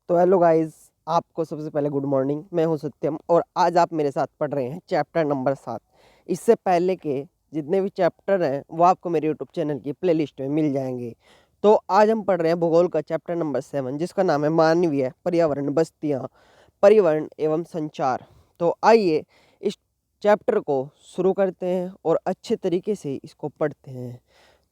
तो hello guys, आपको सबसे पहले गुड मॉर्निंग। मैं हूं सत्यम और आज आप मेरे साथ पढ़ रहे हैं चैप्टर नंबर 7। इससे पहले के जितने भी चैप्टर हैं वो आपको मेरे यूट्यूब चैनल की प्लेलिस्ट में मिल जाएंगे। तो आज हम पढ़ रहे हैं भूगोल का चैप्टर नंबर 7, जिसका नाम है मानवीय पर्यावरण, बस्तियाँ, परिवहन एवं संचार। तो आइए इस चैप्टर को शुरू करते हैं और अच्छे तरीके से इसको पढ़ते हैं।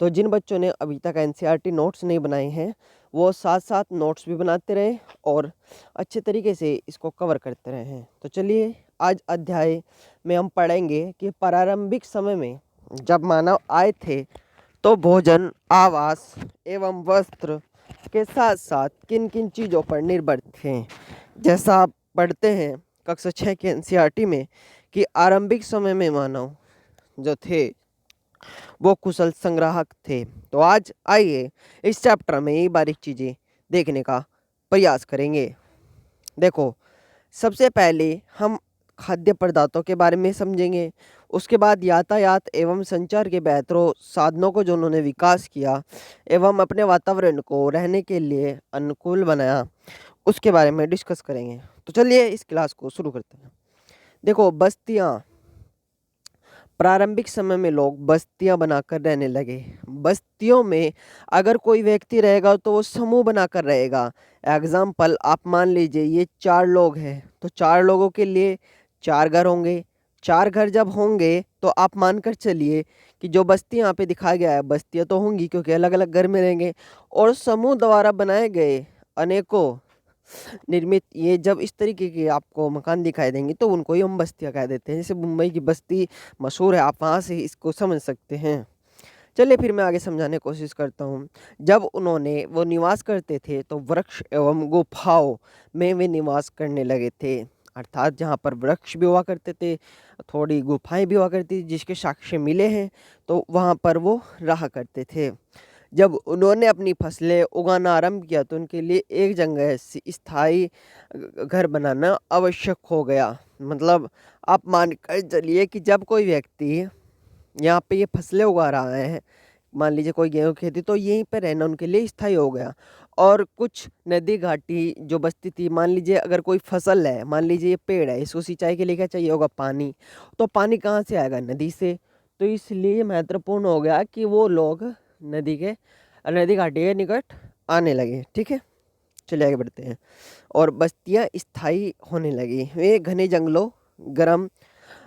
तो जिन बच्चों ने अभी तक एनसीईआरटी नोट्स नहीं बनाए हैं वो साथ साथ नोट्स भी बनाते रहे और अच्छे तरीके से इसको कवर करते रहे हैं। तो चलिए, आज अध्याय में हम पढ़ेंगे कि प्रारंभिक समय में जब मानव आए थे तो भोजन, आवास एवं वस्त्र के साथ साथ किन किन चीज़ों पर निर्भर थे। जैसा आप पढ़ते हैं कक्षा 6 के एनसीईआरटी में कि आरंभिक समय में मानव जो थे वो कुशल संग्राहक थे। तो आज आइए इस चैप्टर में ये बारीक चीज़ें देखने का प्रयास करेंगे। देखो, सबसे पहले हम खाद्य पदार्थों के बारे में समझेंगे। उसके बाद यातायात एवं संचार के बेहतर साधनों को जो उन्होंने विकास किया एवं अपने वातावरण को रहने के लिए अनुकूल बनाया, उसके बारे में डिस्कस करेंगे। तो चलिए इस क्लास को शुरू करते हैं। देखो, बस्तियाँ। प्रारंभिक समय में लोग बस्तियां बनाकर रहने लगे। बस्तियों में अगर कोई व्यक्ति रहेगा तो वो समूह बनाकर रहेगा। एग्जाम्पल, आप मान लीजिए ये 4 लोग हैं तो 4 लोगों के लिए 4 घर होंगे। 4 घर जब होंगे तो आप मानकर चलिए कि जो बस्ती यहाँ पे दिखाया गया है, बस्तियाँ तो होंगी क्योंकि अलग अलग घर में रहेंगे। और समूह द्वारा बनाए गए अनेकों निर्मित ये जब इस तरीके के आपको मकान दिखाई देंगे तो उनको ही हम बस्तियाँ कह देते हैं। जैसे मुंबई की बस्ती मशहूर है, आप वहाँ से इसको समझ सकते हैं। चलिए फिर मैं आगे समझाने की कोशिश करता हूँ। जब उन्होंने वो निवास करते थे तो वृक्ष एवं गुफाओं में वे निवास करने लगे थे। अर्थात जहाँ पर वृक्ष भी हुआ करते थे, थोड़ी गुफाएं भी हुआ करती थी जिसके साक्ष्य मिले हैं, तो वहाँ पर वो रहा करते थे। जब उन्होंने अपनी फसलें उगाना आरंभ किया तो उनके लिए एक जगह स्थायी घर बनाना आवश्यक हो गया। मतलब आप मान कर चलिए कि जब कोई व्यक्ति यहाँ पे ये फसलें उगा रहा है, मान लीजिए कोई गेहूं की खेती, तो यहीं पे रहना उनके लिए स्थायी हो गया। और कुछ नदी घाटी जो बस्ती थी, मान लीजिए अगर कोई फसल है, मान लीजिए ये पेड़ है, इसको सिंचाई के लिए क्या चाहिए होगा? पानी। तो पानी कहाँ से आएगा? नदी से। तो इसलिए महत्वपूर्ण हो गया कि वो लोग नदी घाटी के निकट आने लगे। ठीक है, चलिए आगे बढ़ते हैं। और बस्तियां स्थायी होने लगी। वे घने जंगलों, गर्म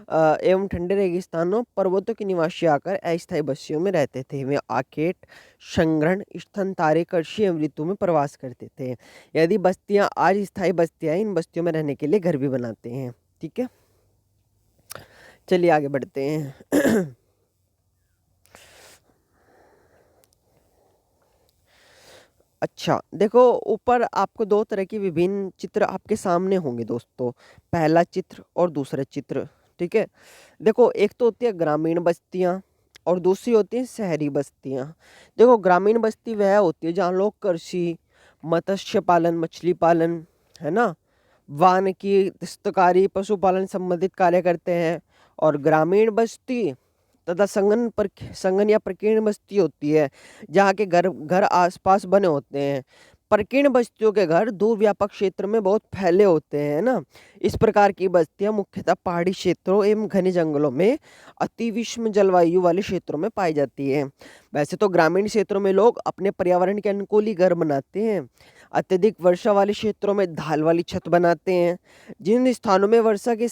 एवं ठंडे रेगिस्तानों, पर्वतों के निवासी आकर अस्थायी बस्तियों में रहते थे। वे आकेट, संग्रहण, स्तनधारी, कृषि एवं ऋतु में प्रवास करते थे। यदि बस्तियां आज स्थायी बस्तियां, इन बस्तियों में रहने के लिए घर भी बनाते हैं। ठीक है, चलिए आगे बढ़ते हैं। अच्छा, देखो, ऊपर आपको 2 तरह की विभिन्न चित्र आपके सामने होंगे दोस्तों। पहला चित्र और दूसरा चित्र। ठीक है, देखो, एक तो होती है ग्रामीण बस्तियाँ और दूसरी होती है शहरी बस्तियाँ। देखो, ग्रामीण बस्ती वह होती है जहाँ लोग कृषि, मत्स्य पालन, मछली पालन, है ना, वानिकी, दस्तकारी, पशुपालन संबंधित कार्य करते हैं। और ग्रामीण बस्ती तथा संगन या प्रकीर्ण बस्ती होती है जहाँ के घर घर आसपास बने होते हैं। प्रकीर्ण बस्तियों के घर दूर व्यापक क्षेत्र में बहुत फैले होते हैं ना। इस प्रकार की बस्तियां मुख्यतः पहाड़ी क्षेत्रों एवं घने जंगलों में अति विषम जलवायु वाले क्षेत्रों में पाई जाती है। वैसे तो ग्रामीण क्षेत्रों में लोग अपने पर्यावरण के अनुकूल ही घर बनाते हैं। अत्यधिक वर्षा वाले क्षेत्रों में ढाल वाली छत बनाते हैं। जिन स्थानों में वर्षा के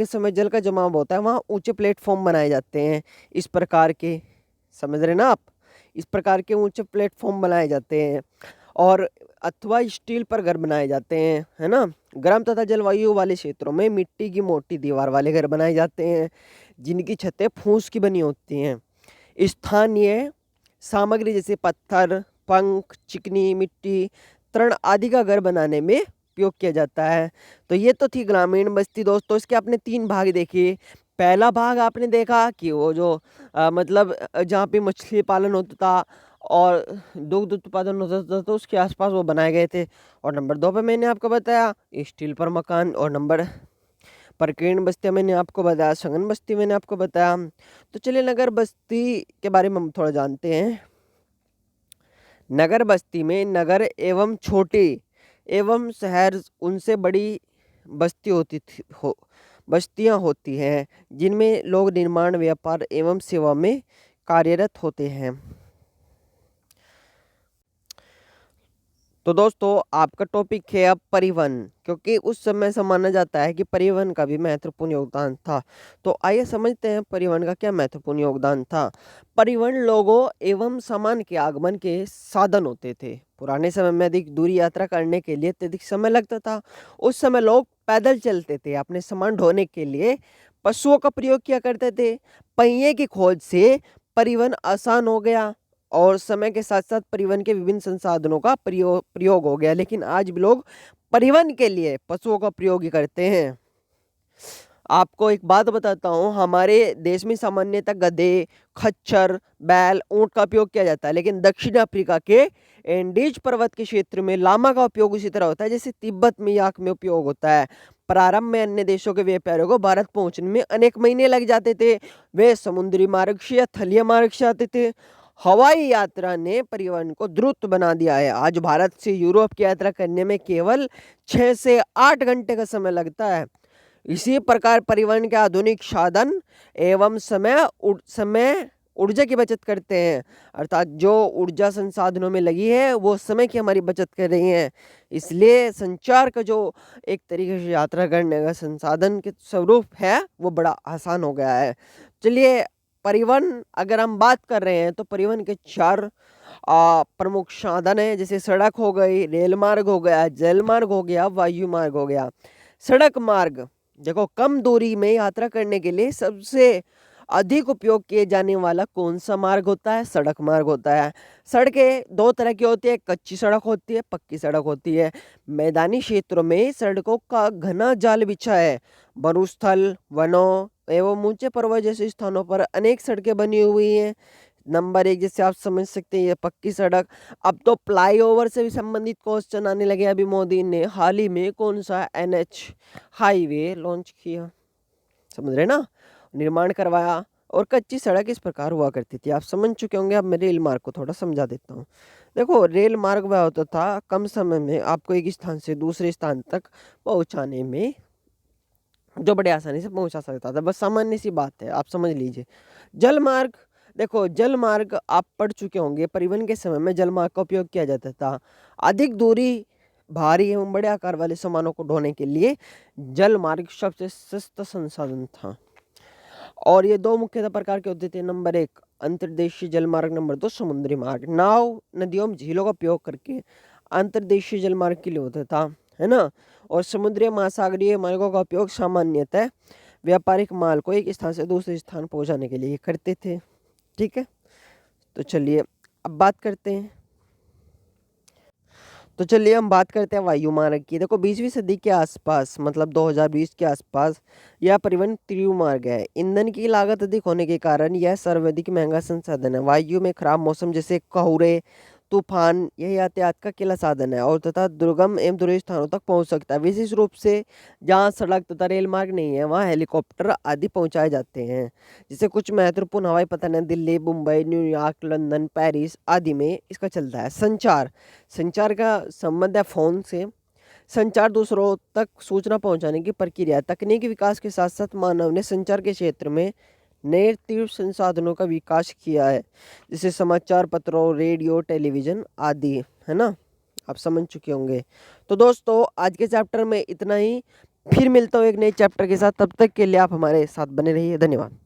समय जल का जमाव होता है वहाँ ऊंचे प्लेटफॉर्म बनाए जाते हैं। इस प्रकार के, समझ रहे ना आप, इस प्रकार के ऊंचे प्लेटफॉर्म बनाए जाते हैं। और अथवा स्टील पर घर बनाए जाते हैं, है ना। गर्म तथा जलवायु वाले क्षेत्रों में मिट्टी की मोटी दीवार वाले घर बनाए जाते हैं जिनकी छतें फूस की बनी होती हैं। स्थानीय सामग्री जैसे पत्थर, पंख, चिकनी मिट्टी, तृण आदि का घर बनाने में उपयोग किया जाता है। तो ये तो थी ग्रामीण बस्ती दोस्तों। इसके आपने 3 भाग देखे। पहला भाग आपने देखा कि वो जो मतलब जहाँ पे मछली पालन होता था और दुग्ध उत्पादन होता था तो उसके आसपास वो बनाए गए थे। और नंबर 2 पे मैंने आपको बताया स्टील पर मकान। और नंबर प्रकीर्ण बस्तियाँ मैंने आपको बताया, संगन बस्ती मैंने आपको बताया। तो चलिए नगर बस्ती के बारे में हम थोड़ा जानते हैं। नगर बस्ती में नगर एवं छोटे एवं शहर उनसे बड़ी बस्ती होती थी हो बस्तियां होती हैं जिनमें लोग निर्माण व्यापार एवं सेवा में कार्यरत होते हैं। तो दोस्तों आपका टॉपिक है अब परिवहन, क्योंकि उस समय से माना जाता है कि परिवहन का भी महत्वपूर्ण योगदान था। तो आइए समझते हैं परिवहन का क्या महत्वपूर्ण योगदान था। परिवहन लोगों एवं सामान के आगमन के साधन होते थे। पुराने समय में अधिक दूरी यात्रा करने के लिए अत्यधिक समय लगता था। उस समय लोग पैदल चलते थे। अपने सामान ढोने के लिए पशुओं का प्रयोग किया करते थे। पहिए की खोज से परिवहन आसान हो गया और समय के साथ साथ परिवहन के विभिन्न संसाधनों का प्रयोग हो गया। लेकिन आज भी लोग परिवहन के लिए पशुओं का प्रयोग ही करते हैं। आपको एक बात बताता हूँ, हमारे देश में सामान्यतः गधे, खच्चर, बैल, ऊंट का उपयोग किया जाता है, लेकिन दक्षिण अफ्रीका के एंडीज पर्वत के क्षेत्र में लामा का उपयोग उसी तरह होता है जैसे तिब्बत में याक में उपयोग होता है। प्रारंभ में अन्य देशों के व्यापारियों को भारत पहुंचने में अनेक महीने लग जाते थे। वे समुद्री मार्ग से या थलीय मार्ग से आते थे। हवाई यात्रा ने परिवहन को द्रुत बना दिया है। आज भारत से यूरोप की यात्रा करने में केवल 6 से 8 घंटे का समय लगता है। इसी प्रकार परिवहन के आधुनिक साधन एवं समय ऊर्जा की बचत करते हैं, अर्थात जो ऊर्जा संसाधनों में लगी है वो समय की हमारी बचत कर रही हैं। इसलिए संचार का जो एक तरीके से यात्रा करने का संसाधन के स्वरूप है वो बड़ा आसान हो गया है। चलिए, परिवहन अगर हम बात कर रहे हैं तो परिवहन के 4 प्रमुख साधन है, जैसे सड़क हो गई, रेल मार्ग हो गया, जल मार्ग हो गया, वायु मार्ग हो गया। सड़क मार्ग देखो, कम दूरी में यात्रा करने के लिए सबसे अधिक उपयोग किए जाने वाला कौन सा मार्ग होता है? सड़क मार्ग होता है। सड़कें 2 तरह की होती है, कच्ची सड़क होती है, पक्की सड़क होती है। मैदानी क्षेत्रों में सड़कों का घना जाल बिछा है। मरुस्थल, वनों एवं ऊंचे पर्वत जैसे स्थानों पर अनेक सड़कें बनी हुई हैं। नंबर 1 जैसे आप समझ सकते हैं ये पक्की सड़क। अब तो फ्लाईओवर से भी संबंधित क्वेश्चन आने लगे। अभी मोदी ने हाल ही में कौन सा NH हाईवे लॉन्च किया, समझ रहे ना, निर्माण करवाया। और कच्ची सड़क इस प्रकार हुआ करती थी, आप समझ चुके होंगे। अब मैं रेल मार्ग को थोड़ा समझा देता हूँ। देखो, रेल मार्ग वह होता था कम समय में आपको एक स्थान से दूसरे स्थान तक पहुंचाने में जो बड़े आसानी से पहुंचा सकता था। बस सामान्य सी बात है, आप समझ लीजिए। जल मार्ग, देखो जल मार्ग आप पढ़ चुके होंगे। परिवहन के समय में जल मार्ग का उपयोग किया जाता था। अधिक दूरी, भारी एवं बड़े आकार वाले सामानों को ढोने के लिए जल मार्ग सबसे सस्ता संसाधन था। और ये 2 मुख्यतः प्रकार के होते थे। नंबर 1 अंतर्देशीय जल मार्ग, नंबर 2 समुद्री मार्ग। नाव, नदियों में झीलों का उपयोग करके अंतर्देशीय जल मार्ग के लिए होता था, है ना। और समुद्री महासागरीय मार्गों का उपयोग सामान्यतः व्यापारिक माल को एक स्थान से दूसरे स्थान पहुंचाने के लिए करते थे। ठीक है, तो चलिए अब बात करते हैं। तो चलिए हम बात करते हैं वायु मार्ग की। देखो 20वीं सदी के आसपास, मतलब 2020 के आसपास, यह परिवहन तीव्र मार्ग है। ईंधन की लागत अधिक होने के कारण यह सर्वाधिक महंगा संसाधन है। वायु में खराब मौसम जैसे कोहरे, तूफान, यह यातायात का अकेला साधन है और तथा दुर्गम एवं दूर स्थानों तक पहुंच सकता है। विशेष रूप से जहां सड़क तथा रेल मार्ग नहीं है वहां हेलीकॉप्टर आदि पहुंचाए जाते हैं। जैसे कुछ महत्वपूर्ण हवाई पतन है Delhi, Mumbai, New York, London, Paris आदि में इसका चलता है। संचार, संचार का संबंध है फोन से। संचार दूसरों तक सूचना पहुंचाने की प्रक्रिया। तकनीकी विकास के साथ साथ मानव ने संचार के क्षेत्र में नए तीव्र संसाधनों का विकास किया है, जैसे समाचार पत्रों, रेडियो, टेलीविजन आदि, है ना, आप समझ चुके होंगे। तो दोस्तों आज के चैप्टर में इतना ही। फिर मिलता हूँ एक नए चैप्टर के साथ, तब तक के लिए आप हमारे साथ बने रहिए। धन्यवाद।